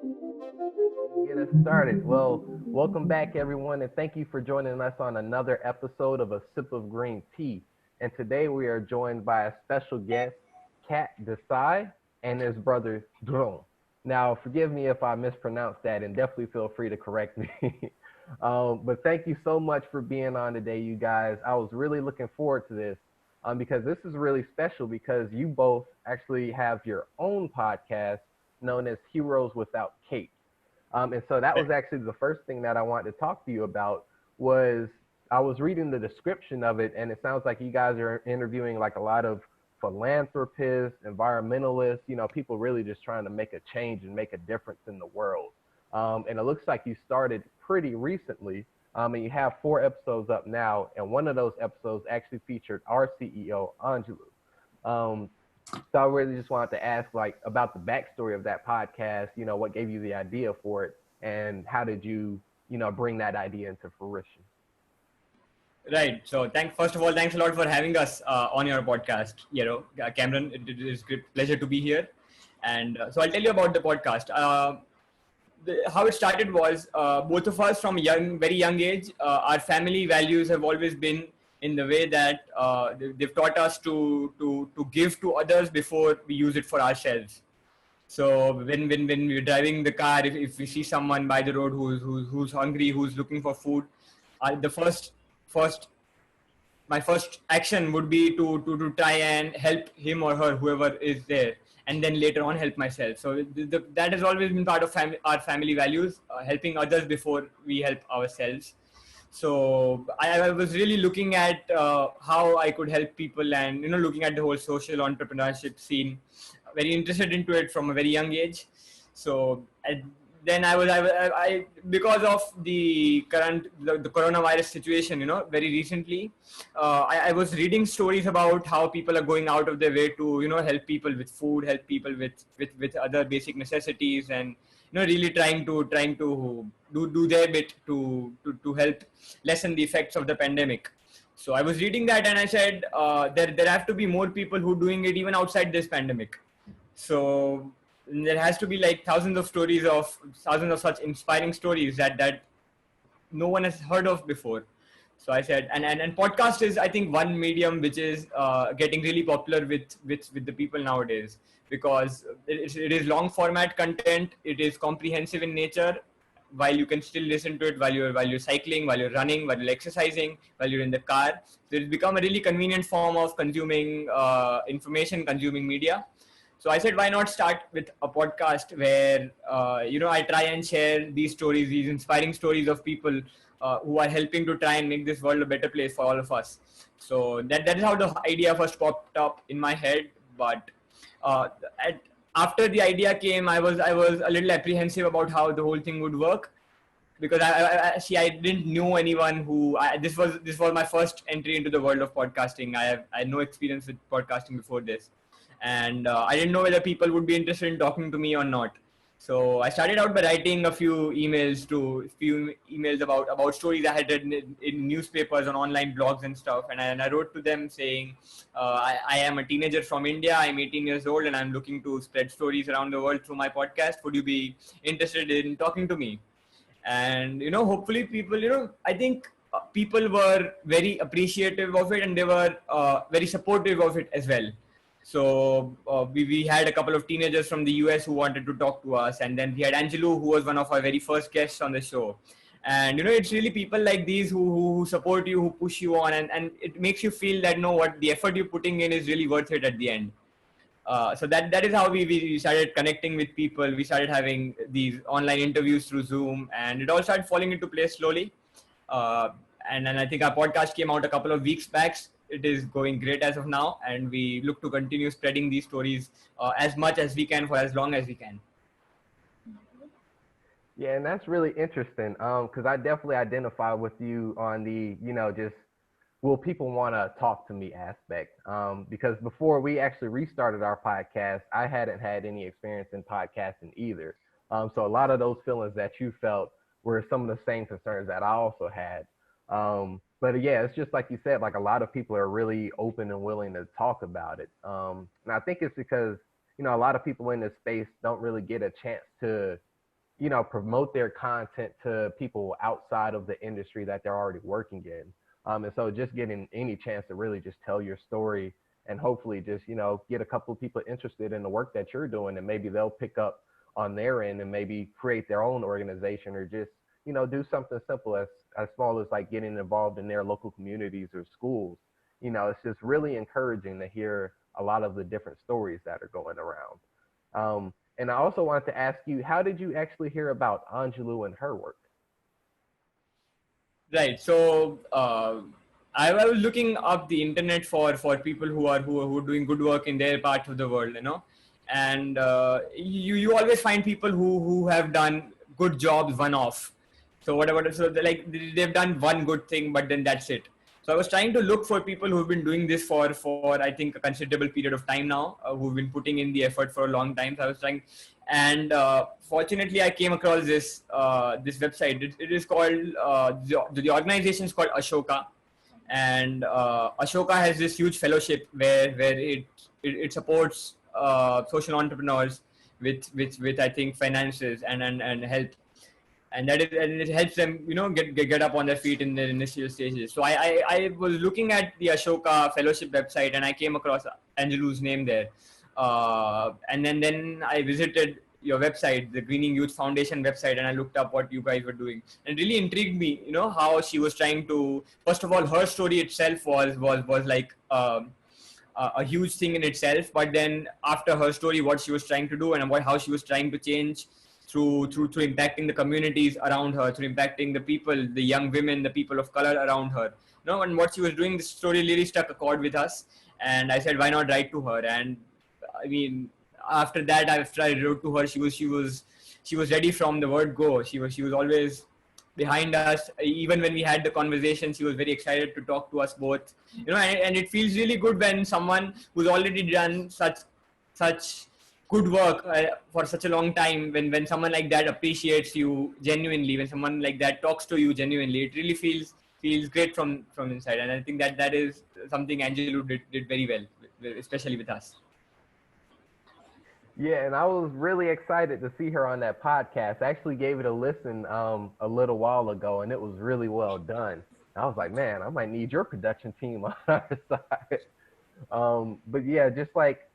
Get us started. Well, welcome back, everyone, and thank you for joining us on another episode of A Sip of Green Tea. And today we are joined by a special guest, Khyatt Desai, and his brother, Drone. Now, forgive me if I mispronounce that, and definitely feel free to correct me. But thank you so much for being on today, you guys. I was really looking forward to this because this is really special because you both actually have your own podcast known as Heroes Without Capes. And so that was actually the first thing that I wanted to talk to you about was I was reading the description of it, and it sounds like you guys are interviewing like a lot of philanthropists, environmentalists, people really just trying to make a change and make a difference in the world. And it looks like you started pretty recently, and you have 4 episodes up now, and one of those episodes actually featured our CEO, Angelou. Um, so I really just wanted to ask like about the backstory of that podcast, what gave you the idea for it and how did you, bring that idea into fruition? Right. So, first of all, thanks a lot for having us on your podcast, Cameron. It is a great pleasure to be here. And so, I'll tell you about the podcast. How it started was both of us from very young age. Our family values have always been in the way that they've taught us to give to others before we use it for ourselves. So when we're driving the car, if we see someone by the road who's hungry, who's looking for food, the first my first action would be to try and help him or her, whoever is there, and then later on help myself. So that has always been part of our family values, helping others before we help ourselves. So I was really looking at how I could help people, and looking at the whole social entrepreneurship scene, very interested into it from a very young age. So then I because of the the coronavirus situation, very recently, I was reading stories about how people are going out of their way to help people with food, help people with other basic necessities, and really trying to do their bit to help lessen the effects of the pandemic. So I was reading that and I said there have to be more people who doing it even outside this pandemic. So there has to be like thousands of such inspiring stories that no one has heard of before. So I said, and podcast is, I think, one medium which is getting really popular with the people nowadays, because it is long format content. It is comprehensive in nature, while you can still listen to it while you're cycling, while you're running, while you're exercising, while you're in the car. So it's become a really convenient form of consuming information, consuming media. So I said, why not start with a podcast where I try and share these stories, these inspiring stories of people who are helping to try and make this world a better place for all of us. So that is how the idea first popped up in my head. But uh, at, after the idea came, I was a little apprehensive about how the whole thing would work, because I didn't know anyone this was my first entry into the world of podcasting. I had no experience with podcasting before this, and I didn't know whether people would be interested in talking to me or not. So I started out by writing a few emails about stories I had read in newspapers, on online blogs and stuff. And I wrote to them saying, I am a teenager from India. I'm 18 years old, and I'm looking to spread stories around the world through my podcast. Would you be interested in talking to me? And hopefully people, I think people were very appreciative of it, and they were very supportive of it as well. So we had a couple of teenagers from the US who wanted to talk to us, and then we had Angelou, who was one of our very first guests on the show. And it's really people like these who support you, who push you on, and it makes you feel that what the effort you're putting in is really worth it at the end. So that is how we started connecting with people. We started having these online interviews through Zoom, and it all started falling into place slowly. Uh, and then I think our podcast came out a couple of weeks back. It is going great as of now, and we look to continue spreading these stories as much as we can for as long as we can. Yeah, and that's really interesting because I definitely identify with you on the, just will people want to talk to me aspect. Because before we actually restarted our podcast, I hadn't had any experience in podcasting either. So a lot of those feelings that you felt were some of the same concerns that I also had. But yeah, it's just like you said, like a lot of people are really open and willing to talk about it. And I think it's because, a lot of people in this space don't really get a chance to promote their content to people outside of the industry that they're already working in. And so just getting any chance to really just tell your story and hopefully just, get a couple of people interested in the work that you're doing, and maybe they'll pick up on their end and maybe create their own organization, or just, do something simple as small as like getting involved in their local communities or schools. It's just really encouraging to hear a lot of the different stories that are going around. And I also wanted to ask you, how did you actually hear about Anjulu and her work? Right. So I was looking up the internet for people who are doing good work in their part of the world, and you always find people who have done good jobs one off. So whatever, so they've done one good thing, but then that's it. So I was trying to look for people who've been doing this for I think a considerable period of time now, who've been putting in the effort for a long time. So I was trying, and fortunately I came across this website. It is called the organization is called Ashoka, and Ashoka has this huge fellowship where it supports social entrepreneurs with I think finances and help, and it helps them get up on their feet in their initial stages. So I was looking at the Ashoka Fellowship website, and I came across Angelu's name there, and then I visited your website, the Greening Youth Foundation website, and I looked up what you guys were doing, and it really intrigued me, how she was trying to, first of all, her story itself was like a huge thing in itself, but then after her story, what she was trying to do and how she was trying to change through impacting the communities around her, through impacting the people, the young women, the people of color around her. And what she was doing, this story really struck a chord with us. And I said, why not write to her? And I mean, after that, after I wrote to her, she was ready from the word go. She was always behind us. Even when we had the conversation, she was very excited to talk to us both. And it feels really good when someone who's already done such good work for such a long time, when someone like that appreciates you genuinely, when someone like that talks to you genuinely, it really feels great from inside. And I think that is something Angelou did very well, especially with us. Yeah, and I was really excited to see her on that podcast. I actually gave it a listen a little while ago, and it was really well done. I was like, man, I might need your production team on our side. But yeah, just like,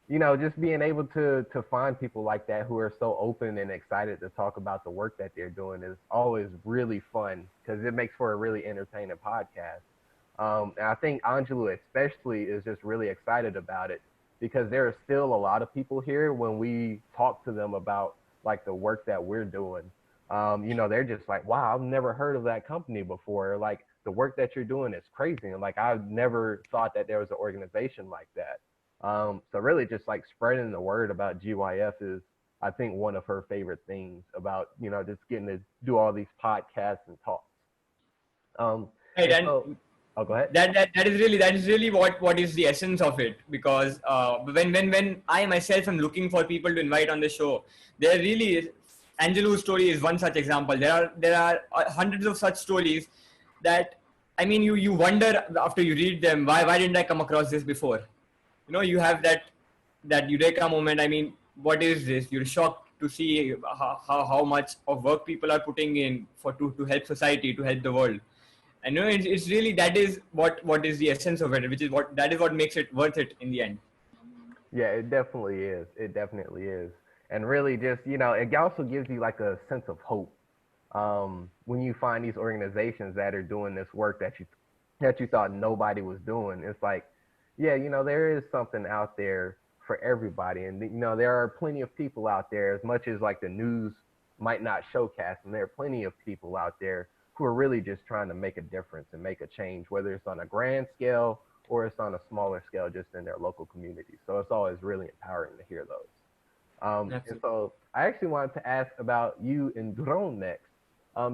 just being able to find people like that who are so open and excited to talk about the work that they're doing is always really fun, because it makes for a really entertaining podcast. And I think Anjulu especially is just really excited about it, because there are still a lot of people here, when we talk to them about like the work that we're doing, they're just like, wow, I've never heard of that company before. Like, the work that you're doing is crazy. And like, I've never thought that there was an organization like that. So really just like spreading the word about GYF is, I think, one of her favorite things about, just getting to do all these podcasts and talks. Right, and oh, go ahead. That is really what is the essence of it, because when I myself am looking for people to invite on the show, there really is. Angelou's story is one such example. There are hundreds of such stories that, I mean, you wonder after you read them, why didn't I come across this before? You have that eureka moment. I mean, what is this? You're shocked to see how much of work people are putting in to help society, to help the world. And it's really, that is what is the essence of it, which is what makes it worth it in the end. Yeah, it definitely is. It definitely is. And really just, it also gives you like a sense of hope. When you find these organizations that are doing this work that you thought nobody was doing, it's like, yeah, there is something out there for everybody. And, there are plenty of people out there, as much as like the news might not showcase them, there are plenty of people out there who are really just trying to make a difference and make a change, whether it's on a grand scale or it's on a smaller scale, just in their local community. So it's always really empowering to hear those. And so I actually wanted to ask about you and Drone next,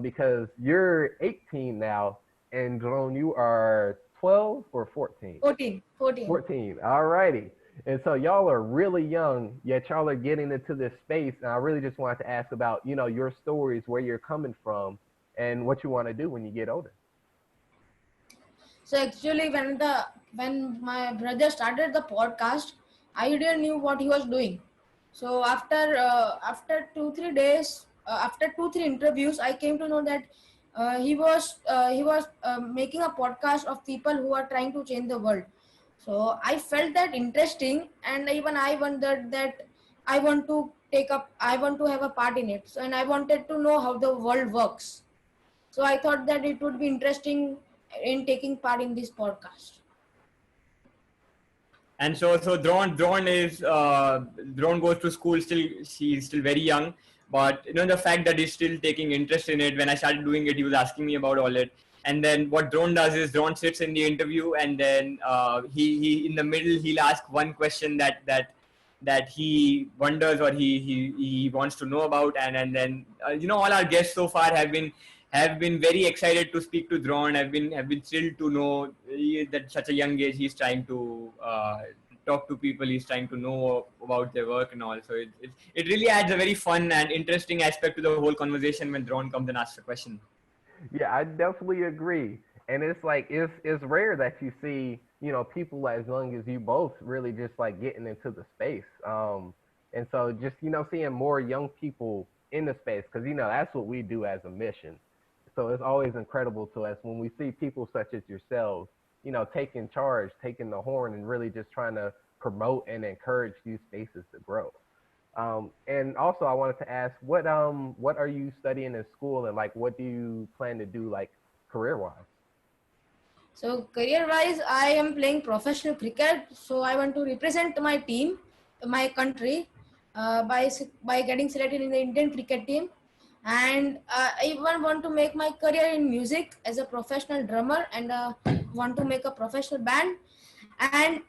because you're 18 now, and Drone, you are 12 or 14? 14. 14. All righty. And so y'all are really young, yet y'all are getting into this space. And I really just wanted to ask about, your stories, where you're coming from, and what you want to do when you get older. So actually, when my brother started the podcast, I didn't knew what he was doing. So after 2-3 days, after 2-3 interviews, I came to know that he was making a podcast of people who are trying to change the world. So I felt that interesting, and even I wondered that I want to have a part in it. So, and I wanted to know how the world works. So I thought that it would be interesting in taking part in this podcast. And so Drone goes to school still. He's still very young, but the fact that he's still taking interest in it. When I started doing it, he was asking me about all it. And then what Drone does is Drone sits in the interview, and then he in the middle he'll ask one question that he wonders or he wants to know about, and then all our guests so far have been very excited to speak to Drone. Have been thrilled to know that such a young age he's trying to talk to people. He's trying to know about their work and all. So it really adds a very fun and interesting aspect to the whole conversation when Drone comes and asks a question. Yeah, I definitely agree. And it's like it's rare that you see, people as young as you both really just like getting into the space. And so just, seeing more young people in the space, because that's what we do as a mission. So it's always incredible to us when we see people such as yourselves, taking charge, taking the horn, and really just trying to promote and encourage these spaces to grow. And also, I wanted to ask, what are you studying in school, and like, what do you plan to do, like, career-wise? So career-wise, I am playing professional cricket. So I want to represent my team, my country, by getting selected in the Indian cricket team. And I even want to make my career in music as a professional drummer, and want to make a professional band. And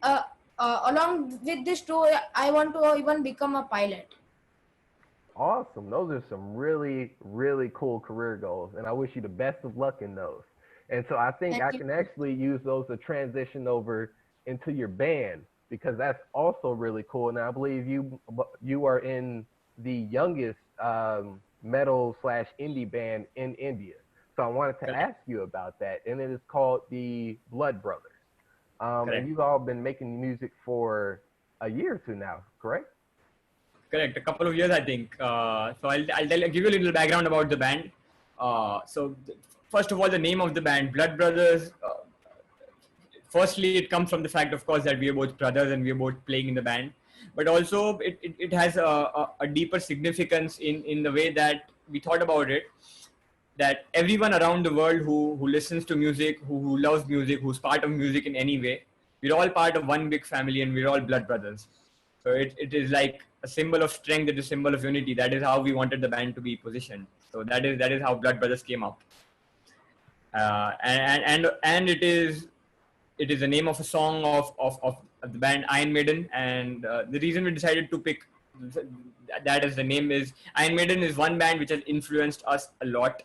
along with this too, I want to even become a pilot. Awesome. Those are some really, really cool career goals, and I wish you the best of luck in those. And so I think Thank I you. can actually use those to transition over into your band, because that's also really cool. And I believe you are in the youngest metal slash indie band in India. So I wanted to Correct. ask you about that, and it is called the Blood Brothers. And Correct. you've all been making music for a year or two now, correct? Correct. A couple of years, I think. So give you a little background about the band. First of all, the name of the band, Blood Brothers. Firstly, it comes from the fact, of course, that we are both brothers and we are both playing in the band. But also, it has a deeper significance in the way that we thought about it. That everyone around the world who listens to music, who loves music, who's part of music in any way, we're all part of one big family and we're all blood brothers. So it is like a symbol of strength, it is a symbol of unity. That is how we wanted the band to be positioned. So that is how Blood Brothers came up. And it is the name of a song of the band Iron Maiden. And the reason we decided to pick that as the name is Iron Maiden is one band which has influenced us a lot.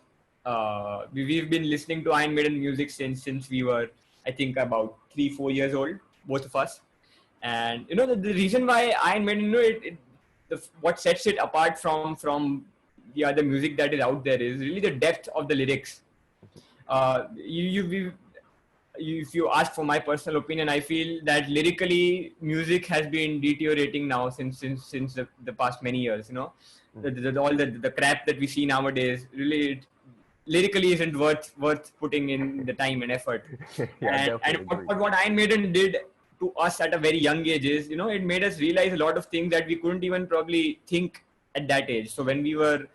We've been listening to Iron Maiden music since we were, I think, about 3-4 years old, both of us. And the reason why Iron Maiden, what sets it apart from the other music that is out there is really the depth of the lyrics. If you ask for my personal opinion, I feel that lyrically music has been deteriorating now since the past many years. All the crap that we see nowadays really lyrically isn't worth putting in the time and effort. Yeah, I And definitely agree. what Iron Maiden did to us at a very young age is, it made us realize a lot of things that we couldn't even probably think at that age. So when we were,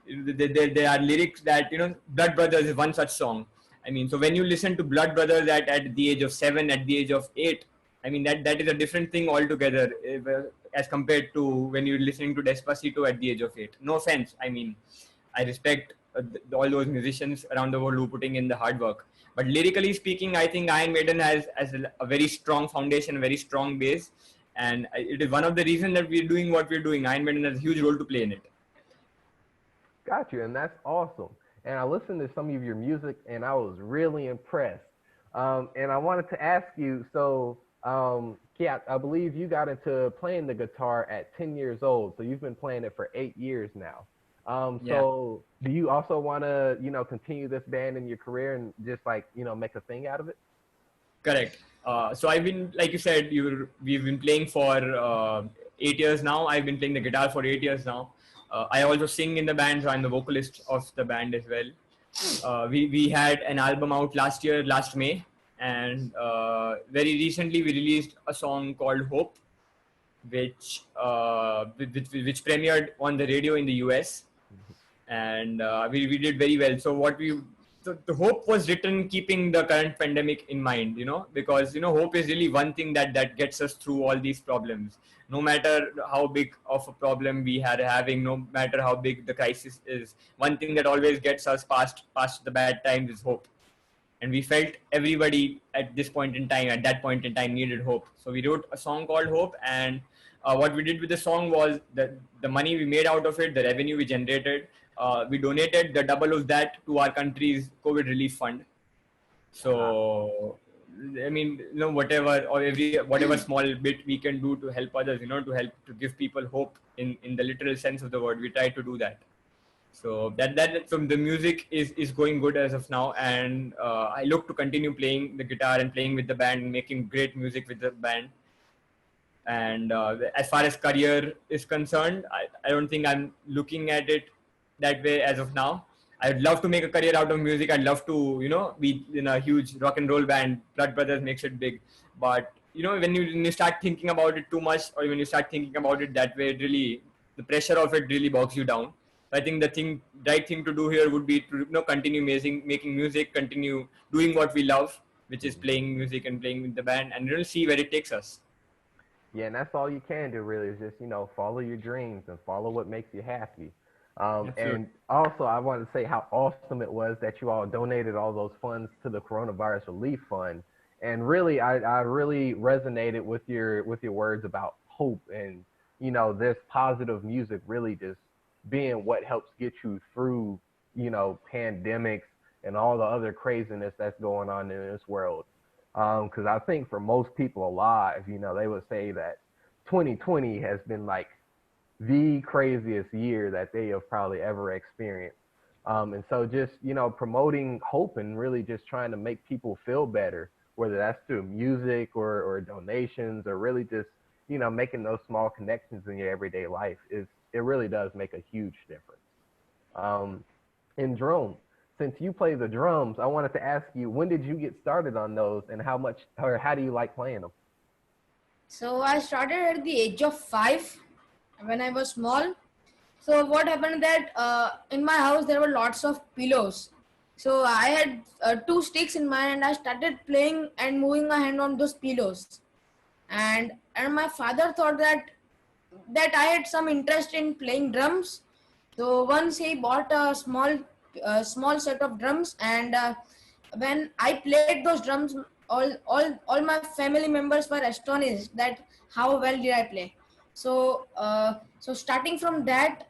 there are lyrics that, Blood Brothers is one such song. I mean, so when you listen to Blood Brothers at the age of 7, at the age of 8, I mean, that is a different thing altogether as compared to when you're listening to Despacito at the age of 8. No offense. I mean, I respect all those musicians around the world who are putting in the hard work. But lyrically speaking, I think Iron Maiden has a very strong foundation, a very strong base. And it is one of the reasons that we're doing what we're doing. Iron Maiden has a huge role to play in it. Got you, and that's awesome. And I listened to some of your music, and I was really impressed. And I wanted to ask you, so Khyatt, I believe you got into playing the guitar at 10 years old, so you've been playing it for 8 years now. Yeah. So do you also want to, continue this band in your career and just like, make a thing out of it? Correct. So I've been, like you said, we've been playing for 8 years now. I've been playing the guitar for 8 years now. I also sing in the band, so I'm the vocalist of the band as well. We had an album out last May, and very recently we released a song called Hope, which premiered on the radio in the US, and we did very well. So the hope was written keeping the current pandemic in mind, because hope is really one thing that gets us through all these problems. No matter how big of a problem we are having, no matter how big the crisis is, one thing that always gets us past the bad times is hope. And we felt everybody at that point in time needed hope. So we wrote a song called Hope, and what we did with the song was that the money we made out of it, the revenue we generated, we donated the double of that to our country's COVID relief fund. So I mean, whatever small bit we can do to help others, to give people hope in the literal sense of the word, we try to do that. So so the music is going good as of now, and I look to continue playing the guitar and playing with the band and making great music with the band. And as far as career is concerned, I don't think I'm looking at it that way as of now. I'd love to make a career out of music. I'd love to, be in a huge rock and roll band. Blood Brothers makes it big. But, when you start thinking about it too much, or when you start thinking about it that way, the pressure of it really bogs you down. I think the right thing to do here would be to continue making music, continue doing what we love, which is playing music and playing with the band, and see where it takes us. Yeah, and that's all you can do really is just, follow your dreams and follow what makes you happy. And also, I wanted to say how awesome it was that you all donated all those funds to the coronavirus relief fund. And really, I really resonated with your words about hope and, this positive music really just being what helps get you through, pandemics and all the other craziness that's going on in this world. Because I think for most people alive, they would say that 2020 has been like the craziest year that they have probably ever experienced. And so just, promoting hope and really just trying to make people feel better, whether that's through music or donations or really just, making those small connections in your everyday life it really does make a huge difference. In drone, since you play the drums, I wanted to ask you, when did you get started on those and how do you like playing them? So I started at the age of 5 when I was small. So what happened that in my house there were lots of pillows. So I had 2 sticks in my hand. I started playing and moving my hand on those pillows. And my father thought that I had some interest in playing drums. So once he bought a small set of drums, and when I played those drums, all my family members were astonished that how well did I play. So starting from that,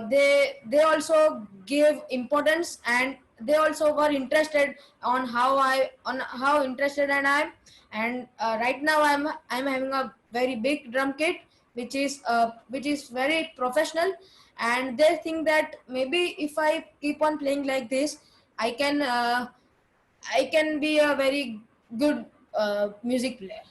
they also gave importance, and they also were interested on how interested and I am. And right now I'm having a very big drum kit, which is very professional, and they think that maybe if I keep on playing like this, I can be a very good music player.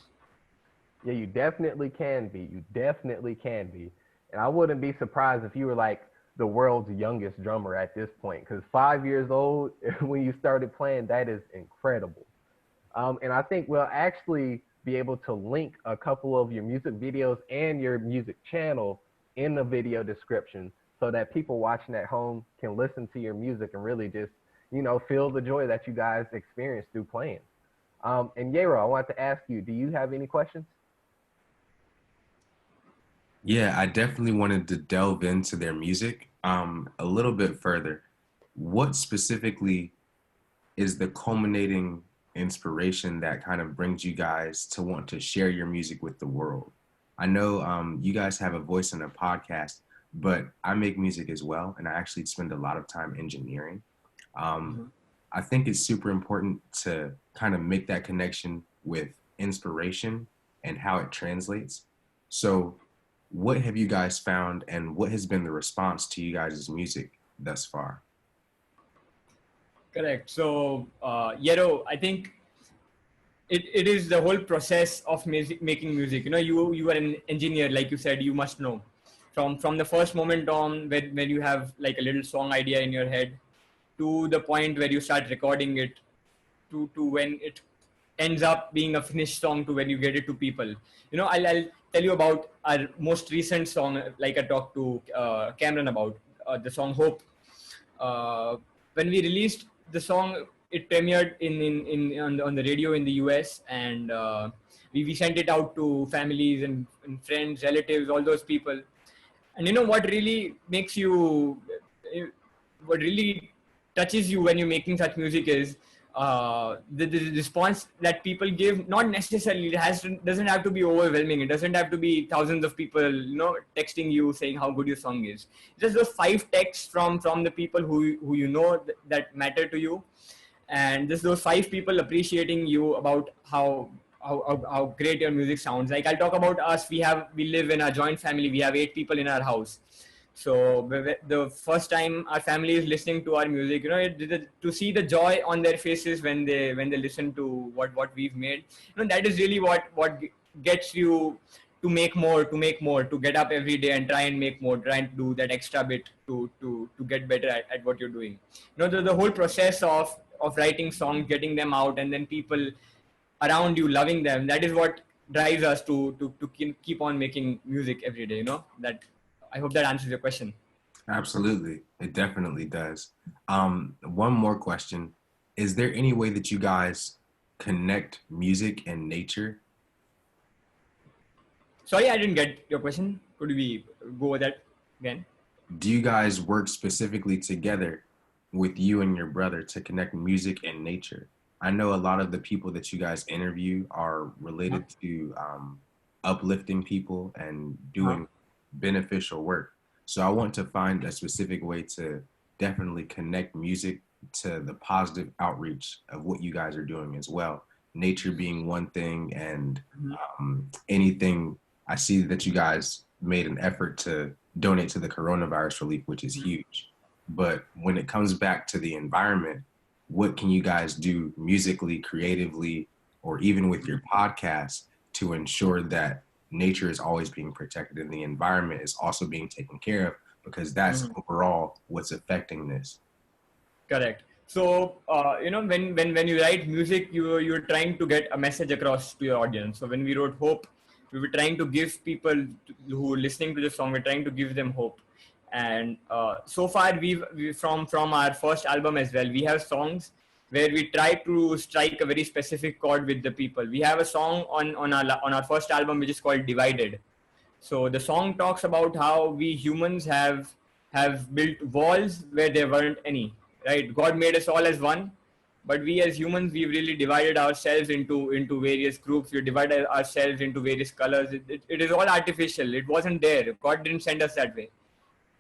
Yeah, you definitely can be. You definitely can be. And I wouldn't be surprised if you were like the world's youngest drummer at this point, because 5 years old when you started playing, that is incredible. And I think we'll actually be able to link a couple of your music videos and your music channel in the video description so that people watching at home can listen to your music and really just, feel the joy that you guys experience through playing. And Yero, I want to ask you, do you have any questions? Yeah, I definitely wanted to delve into their music a little bit further. What specifically is the culminating inspiration that kind of brings you guys to want to share your music with the world? I know you guys have a voice in a podcast, but I make music as well, and I actually spend a lot of time engineering. I think it's super important to kind of make that connection with inspiration and how it translates. So what have you guys found, and what has been the response to you guys' music thus far? Correct. So, Yero, I think it is the whole process of making music. You are an engineer, like you said. You must know from the first moment on when you have like a little song idea in your head, to the point where you start recording it, to when it ends up being a finished song, to when you get it to people. I'll tell you about our most recent song, like I talked to Cameron about, the song Hope. uh, when we released the song, it premiered on the radio in the US, and we sent it out to families and friends, relatives, all those people. And what really makes you, what really touches you when you're making such music is the response that people give. Not necessarily, doesn't have to be overwhelming. It doesn't have to be thousands of people texting you saying how good your song is. Just those 5 texts from the people who that matter to you, and just those 5 people appreciating you about how great your music sounds. Like, I'll talk about us. We live in a joint family. We have 8 people in our house. So the first time our family is listening to our music, to see the joy on their faces when they listen to what we've made, that is really what gets you to make more, to get up every day and try and make more, try and do that extra bit to get better at what you're doing. The whole process of writing songs, getting them out, and then people around you loving them, that is what drives us to keep on making music every day. That, I hope that answers your question. Absolutely. It definitely does. One more question. Is there any way that you guys connect music and nature? Sorry, I didn't get your question. Could we go over that again? Do you guys work specifically together with you and your brother to connect music and nature? I know a lot of the people that you guys interview are related to uplifting people and doing beneficial work. So I want to find a specific way to definitely connect music to the positive outreach of what you guys are doing as well. Nature being one thing, and anything. I see that you guys made an effort to donate to the coronavirus relief, which is huge. But when it comes back to the environment, what can you guys do musically, creatively, or even with your podcast to ensure that nature is always being protected and the environment is also being taken care of, because that's overall what's affecting this? Correct. So when you write music, you're trying to get a message across to your audience. So when we wrote Hope, we were trying to give people who are listening to the song, we're trying to give them hope. And so far, we from our first album as well, we have songs where we try to strike a very specific chord with the people. We have a song on our first album which is called Divided. So the song talks about how we humans have built walls where there weren't any. Right? God made us all as one, but we as humans, we've really divided ourselves into various groups. We divided ourselves into various colors. It is all artificial. It wasn't there. God didn't send us that way.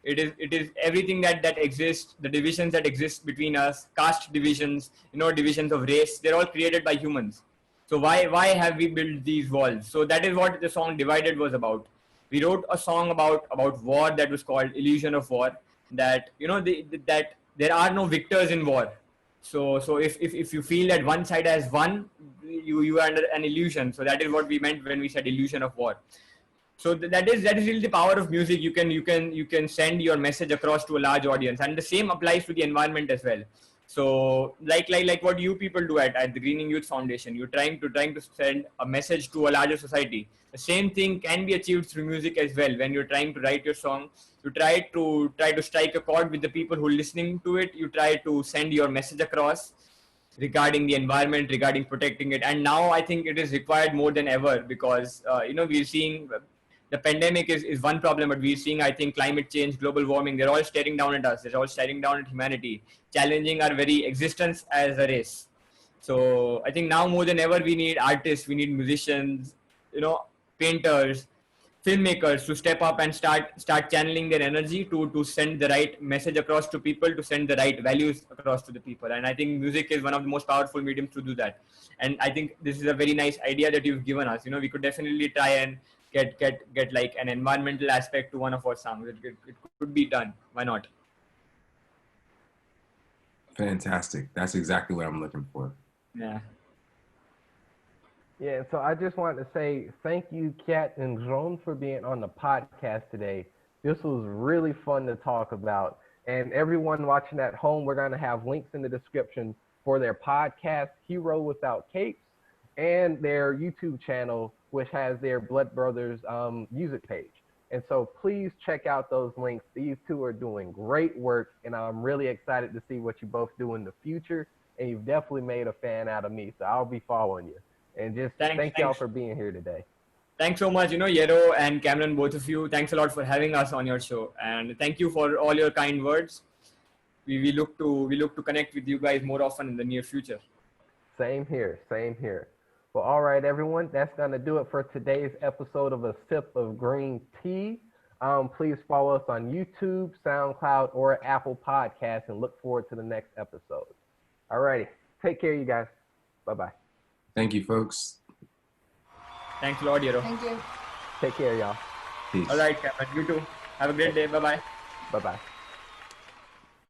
It is everything that exists, the divisions that exist between us, caste divisions, divisions of race, they're all created by humans. So why have we built these walls? So that is what the song Divided was about. We wrote a song about war that was called Illusion of War, that that there are no victors in war. So if you feel that one side has won, you are under an illusion. So that is what we meant when we said illusion of war. So that is really the power of music. You can send your message across to a large audience, and the same applies to the environment as well. So like what you people do at the Greening Youth Foundation, you're trying to send a message to a larger society. The same thing can be achieved through music as well. When you're trying to write your song, you try to strike a chord with the people who are listening to it. You try to send your message across regarding the environment, regarding protecting it. And now I think it is required more than ever, because we're seeing the pandemic is one problem, but we're seeing, I think, climate change, global warming, they're all staring down at us. They're all staring down at humanity, challenging our very existence as a race. So I think now more than ever, we need artists, we need musicians, painters, filmmakers to step up and start channeling their energy to send the right message across to people, to send the right values across to the people. And I think music is one of the most powerful mediums to do that. And I think this is a very nice idea that you've given us. We could definitely try and get like an environmental aspect to one of our songs. It could be done. Why not? Fantastic. That's exactly what I'm looking for. Yeah. Yeah, so I just wanted to say thank you, Khyatt and Drona, for being on the podcast today. This was really fun to talk about. And everyone watching at home, we're going to have links in the description for their podcast, Hero Without Capes, and their YouTube channel, which has their Blood Brothers music page. And so please check out those links. These two are doing great work, and I'm really excited to see what you both do in the future. And you've definitely made a fan out of me, so I'll be following you. And just thank y'all for being here today. Thanks so much, Yero and Cameron, both of you. Thanks a lot for having us on your show, and thank you for all your kind words. We look to connect with you guys more often in the near future. Same here, same here. Well, all right, everyone, that's gonna do it for today's episode of A Sip of Green Tea. Please follow us on YouTube, SoundCloud, or Apple Podcasts, and look forward to the next episode. All righty, take care, you guys. Bye-bye. Thank you, folks. Thanks a lot, Yero. Thank you. Take care, y'all. Peace. All right, Cameron, you too. Have a great day. Bye-bye. Bye-bye.